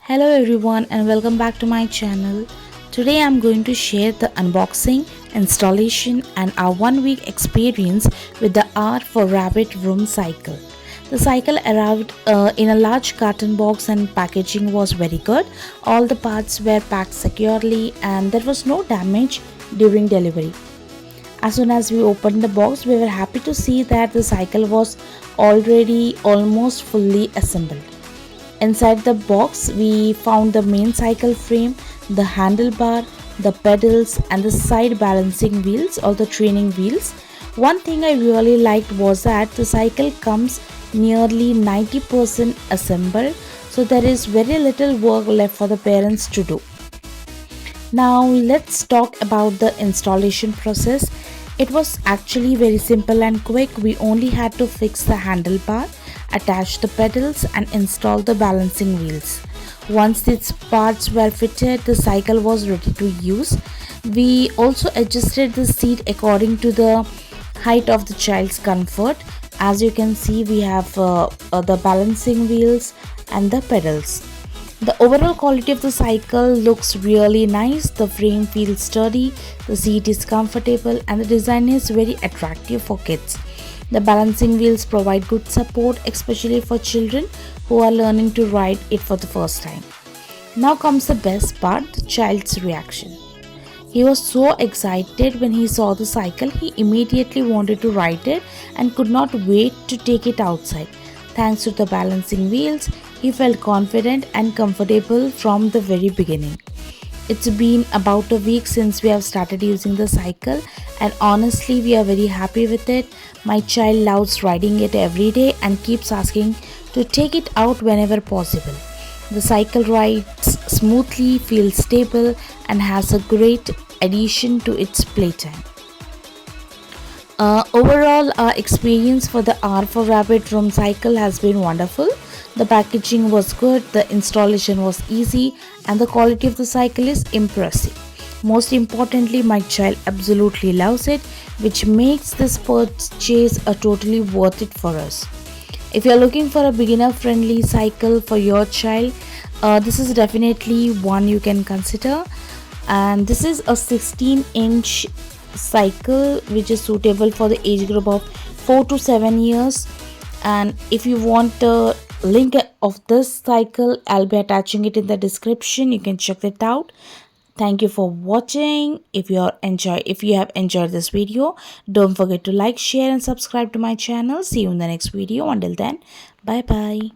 Hello everyone and welcome back to my channel. Today I'm going to share the unboxing, installation and our 1 week experience with the R for Rabbit Vroom cycle. The cycle arrived in a large carton box and packaging was very good. All the parts were packed securely and there was no damage during delivery. As soon as we opened the box, we were happy to see that the cycle was already almost fully assembled. Inside the box, we found the main cycle frame, the handlebar, the pedals, and the side balancing wheels or the training wheels. One thing I really liked was that the cycle comes nearly 90% assembled, so there is very little work left for the parents to do. Now let's talk about the installation process. It was actually very simple and quick. We only had to fix the handlebar, attach the pedals and install the balancing wheels. Once these parts were fitted, the cycle was ready to use. We also adjusted the seat according to the height of the child's comfort. As you can see, we have the balancing wheels and the pedals. The overall quality of the cycle looks really nice. The frame feels sturdy, the seat is comfortable and the design is very attractive for kids. The balancing wheels provide good support, especially for children who are learning to ride it for the first time. Now comes the best part, the child's reaction. He was so excited when he saw the cycle. He immediately wanted to ride it and could not wait to take it outside. Thanks to the balancing wheels, he felt confident and comfortable from the very beginning. It's been about a week since we have started using the cycle and honestly we are very happy with it. My child loves riding it every day and keeps asking to take it out whenever possible. The cycle rides smoothly, feels stable and has a great addition to its playtime. Overall, our experience for the R for Rabbit Vroom cycle has been wonderful. The packaging was good, the installation was easy, and the quality of the cycle is impressive. Most importantly, my child absolutely loves it, which makes this purchase a totally worth it for us. If you are looking for a beginner-friendly cycle for your child, this is definitely one you can consider. And this is a 16-inch cycle which is suitable for the age group of 4 to 7 years. And if you want the link of this cycle, I'll be attaching it in the description. You can check it out. Thank you for watching. If you have enjoyed this video, don't forget to like, share and subscribe to my channel. See you in the next video. Until then, bye bye.